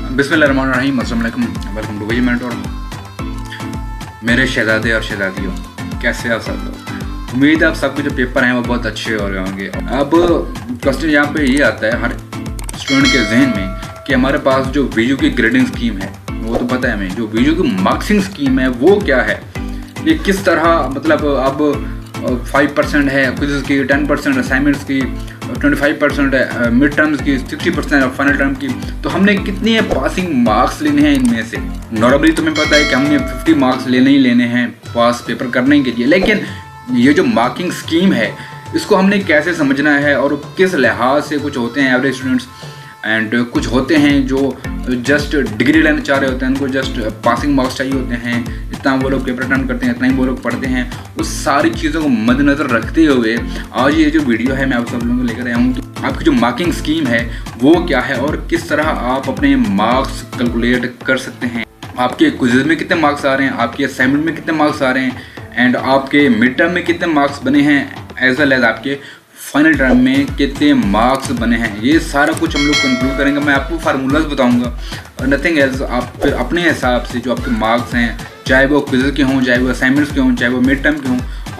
बिस्मिल्लाहिर्रहमानिर्रहीम, अस्सलाम वालेकुम, वेलकम टू वही मेंटोर। मेरे शहजादे और शहजादियों, कैसे आप सब लोग? उम्मीद है आप सबके जो पेपर हैं वो बहुत अच्छे हो रहे होंगे। अब क्वेश्चन यहाँ पे ये आता है हर स्टूडेंट के जहन में कि हमारे पास जो वीडियो की ग्रेडिंग स्कीम है वो तो पता है हमें, जो वीडियो की मार्क्सिंग स्कीम है वो क्या है, ये किस तरह, मतलब अब 5% है क्विज़ की, 10% असाइनमेंट्स की, 25% है मिड टर्म्स की, 60% है फाइनल टर्म की। तो हमने कितनी है पासिंग मार्क्स लेने हैं इनमें से? नॉर्मली तुम्हें पता है कि हमने 50 मार्क्स लेने ही लेने हैं पास पेपर करने के लिए, लेकिन ये जो मार्किंग स्कीम है इसको हमने कैसे समझना है और किस लिहाज से? कुछ होते हैं एवरेज स्टूडेंट्स एंड कुछ होते हैं जो जस्ट डिग्री लेना चाह रहे होते हैं, उनको जस्ट पासिंग मार्क्स चाहिए होते हैं, इतना वो लोग पेपर अटेम्प्ट करते हैं, इतना ही वो लोग पढ़ते हैं। उस सारी चीज़ों को मद्देनज़र रखते हुए आज ये जो वीडियो है मैं आप सब लोगों को लेकर आया हूँ कि आपकी जो मार्किंग स्कीम है वो क्या है और किस तरह आप अपने मार्क्स कैलकुलेट कर सकते हैं। आपके क्विज़ में कितने मार्क्स आ रहे हैं, आपके असाइनमेंट में कितने मार्क्स आ रहे हैं एंड आपके मिड टर्म में कितने मार्क्स बने हैं, एज वेल एज आपके फाइनल टर्म में कितने मार्क्स बने हैं। ये सारा कुछ हम लोग कंक्लूड करेंगे। मैं आपको फार्मूलाज बताऊंगा, नथिंग एल्स। आप फिर अपने हिसाब से जो आपके मार्क्स हैं, चाहे वो क्विज़ के हों, चाहे वो असाइनमेंट्स के हों, चाहे वो मिड टर्म के हों,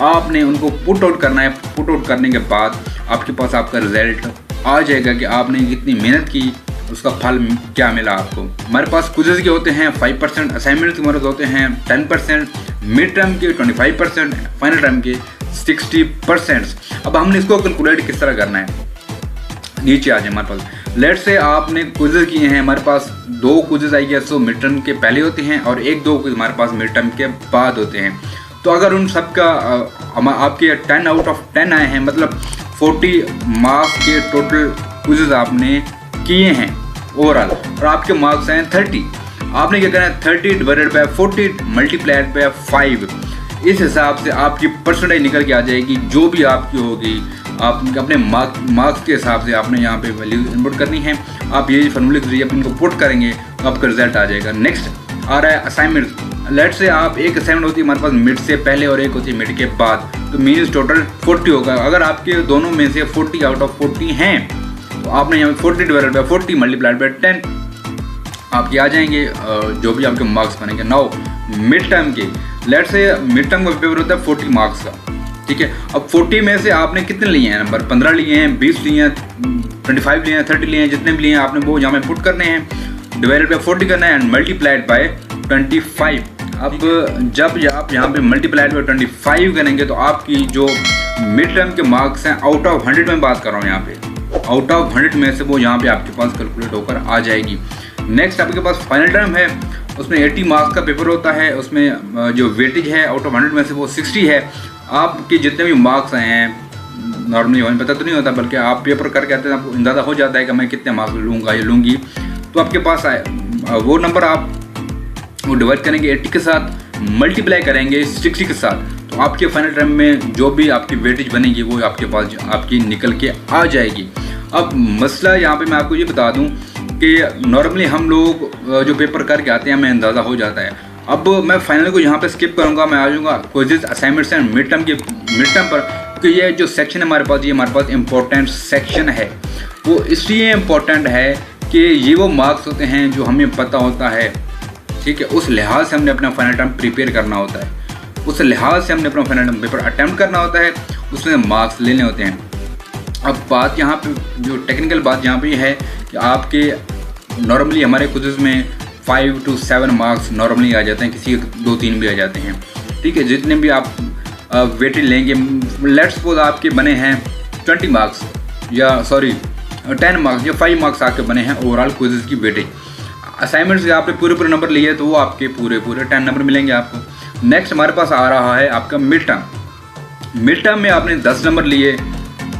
आपने उनको पुट आउट करना है। पुट आउट करने के बाद आपके पास आपका रिजल्ट आ जाएगा कि आपने कितनी मेहनत की, उसका फल क्या मिला आपको। हमारे पास क्विज़ के होते हैं 5%, असाइनमेंट्स के हमारे होते हैं 10%, मिड टर्म के 25%, फाइनल टर्म के 60%। अब हमने इसको कैलकुलेट किस तरह करना है, नीचे आ जाए हमारे पास। लेट से आपने क्विज़ किए हैं, हमारे पास 2 क्विज़ आई है, सो मिड टर्म के पहले होते हैं और 1-2 क्विज़ हमारे पास मिड टर्म के बाद होते हैं। तो अगर उन सब का आपके 10 आउट ऑफ 10 आए हैं, मतलब 40 मार्क्स के टोटल क्विज़ आपने किए हैं ओवरऑल और आपके मार्क्स हैं 30, आपने क्या करना है 30 डिवाइडेड बाय 40 मल्टीप्लाइड बाय 5। इस हिसाब से आपकी परसेंटेज निकल के आ जाएगी जो भी आपकी होगी। आप अपने मार्क्स के हिसाब से आपने यहाँ पे वैल्यू इनपुट करनी है। आप ये फार्मूले के जरिए आप इनको पुट करेंगे तो आपका रिजल्ट आ जाएगा। नेक्स्ट आ रहा है असाइनमेंट। लेट से आप एक असाइनमेंट होती है हमारे पास मिड से पहले और एक होती है मिड के बाद, तो मीन्स टोटल 40 होगा। अगर आपके दोनों में से 40 आउट ऑफ 40 हैं तो आपने यहाँ 40 डिवाइडेड बाय 40 मल्टीप्लाइड बाय 10 आपके आ जाएंगे जो भी आपके मार्क्स बनेंगे। नाउ मिड टर्म के, लेट से मिड टर्म का पेपर होता है 40 मार्क्स का, ठीक है। अब 40 में से आपने कितने लिए हैं नंबर? 15 लिए हैं, 20 लिए हैं, 25 लिए हैं, 30 लिए हैं, जितने भी लिए हैं आपने वो यहाँ में पुट करने हैं, डिवाइडेड बाय 40 करना है एंड मल्टीप्लाइड बाय 25। अब जब आप यहाँ पे मल्टीप्लाइड बाय 25 करेंगे तो आपकी जो मिड टर्म के मार्क्स हैं आउट ऑफ 100 में बात कर रहा हूँ यहाँ पे, आउट ऑफ 100 में से वो यहाँ पे आपके पास कैलकुलेट होकर आ जाएगी। नेक्स्ट आपके पास फाइनल टर्म है, उसमें 80 मार्क्स का पेपर होता है, उसमें जो वेटेज है आउट ऑफ 100 में से वो 60 है। आपके जितने भी मार्क्स आए हैं, नॉर्मली हमें पता तो नहीं होता, बल्कि आप पेपर करके आते हैं आपको अंदाज़ा हो जाता है कि मैं कितने मार्क्स लूँगा या लूँगी। तो आपके पास आए वो नंबर आप वो डिवाइड करेंगे 80 के साथ, मल्टीप्लाई करेंगे 60 के साथ, तो आपके फाइनल टर्म में जो भी आपकी वेटेज बनेगी वो आपके पास आपकी निकल के आ जाएगी। अब मसला यहाँ पे मैं आपको ये बता दूँ कि नॉर्मली हम लोग जो पेपर करके आते हैं हमें अंदाज़ा हो जाता है। अब मैं फाइनल को यहाँ पे स्किप करूँगा, मैं आ जाऊँगा quiz, assignments and mid term पर, क्योंकि ये जो सेक्शन है हमारे पास, ये हमारे पास इम्पोर्टेंट सेक्शन है। वो इसलिए इम्पोर्टेंट है कि ये वो मार्क्स होते हैं जो हमें पता होता है, ठीक है। उस लिहाज से हमने अपना फाइनल टर्म प्रिपेयर करना होता है, उस लिहाज से हमने अपना फाइनल टर्म पेपर अटैम्प्ट करना होता है, उसमें मार्क्स लेने होते हैं। अब बात यहाँ पे जो टेक्निकल बात यहाँ पे है कि आपके नॉर्मली हमारे क्विज़ में 5 to 7 मार्क्स नॉर्मली आ जाते हैं, किसी 2-3 भी आ जाते हैं, ठीक है। जितने भी आप वेटेज लेंगे, लेट्स सपोज आपके बने हैं 20 मार्क्स या 10 मार्क्स या 5 मार्क्स आपके बने हैं ओवरऑल क्विज़ की वेटेज। असाइनमेंट्स से आपने पूरे नंबर लिए तो वो आपके पूरे 10 नंबर मिलेंगे आपको। नेक्स्ट हमारे पास आ रहा है आपका मिड टर्म। मिड टर्म में आपने 10 नंबर लिए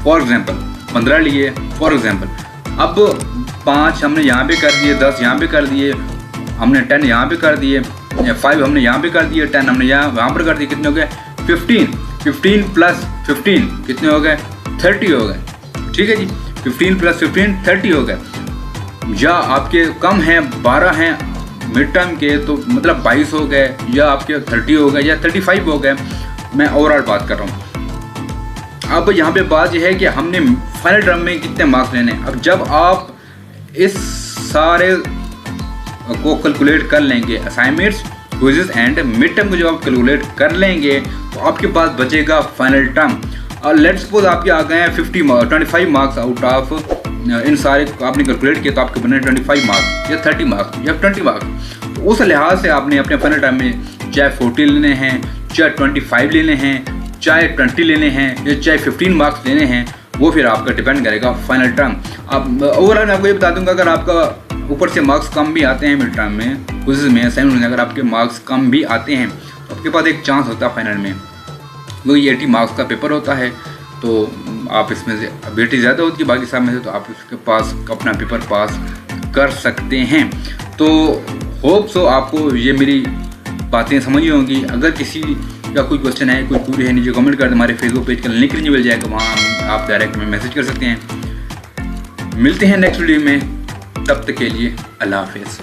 फॉर एग्जांपल, 15 लिए फॉर एग्जांपल। अब 5 हमने यहाँ पे कर दिए, 10 यहाँ पे कर दिए, हमने 10 यहाँ पे कर दिए, 5 हमने यहाँ पे कर दिए, 10 हमने यहाँ पर कर दिए। कितने हो गए? 15 प्लस 15 कितने हो गए? 30 हो गए, ठीक है जी। 15 प्लस 15 30 हो गए। या आपके कम हैं 12 हैं मिड टर्म के, तो मतलब 22 हो गए, या आपके 30 हो गए, या 35 हो गए। मैं ओवरऑल बात कर रहा हूँ। अब यहाँ पे बात यह है कि हमने फाइनल टर्म में कितने मार्क्स लेने हैं। अब जब आप इस सारे को कैलकुलेट कर लेंगे, assignments, quizzes and mid term को जब आप कैलकुलेट कर लेंगे तो आपके पास बचेगा फाइनल टर्म। और लेट्स सपोज आपके आ गए हैं 25 मार्क्स आउट ऑफ इन सारे आपने कैलकुलेट किया, तो आपके बने 25 मार्क्स या 30 मार्क्स या 20 मार्क्स। तो उस लिहाज से आपने अपने फाइनल टाइम में चाहे 40 लेने हैं, चाहे 25 लेने हैं, चाहे 20 लेने हैं या चाहे 15 मार्क्स लेने हैं, वो फिर आपका डिपेंड करेगा फाइनल टर्म। अब ओवरऑल मैं आपको ये बता दूंगा, अगर आपका ऊपर से मार्क्स कम भी आते हैं मिड टर्म में, क्विज़ में, असाइनमेंट में अगर आपके मार्क्स कम भी आते हैं तो आपके पास एक चांस होता है फाइनल में, क्योंकि 80 मार्क्स का पेपर होता है, तो आप इसमें से अबिलिटी ज़्यादा होती है बाकी सब में से, तो आप इसके पास अपना पेपर पास कर सकते हैं। तो होप सो आपको ये मेरी बातें समझ होंगी। अगर किसी का कोई क्वेश्चन है, कोई क्वेरी है, नीचे कमेंट कर दें। हमारे फेसबुक पेज का लिंक नीचे मिल जाएगा, वहाँ आप डायरेक्ट में मैसेज कर सकते हैं। मिलते हैं नेक्स्ट वीडियो में, तब तक के लिए अल्लाह हाफिज़।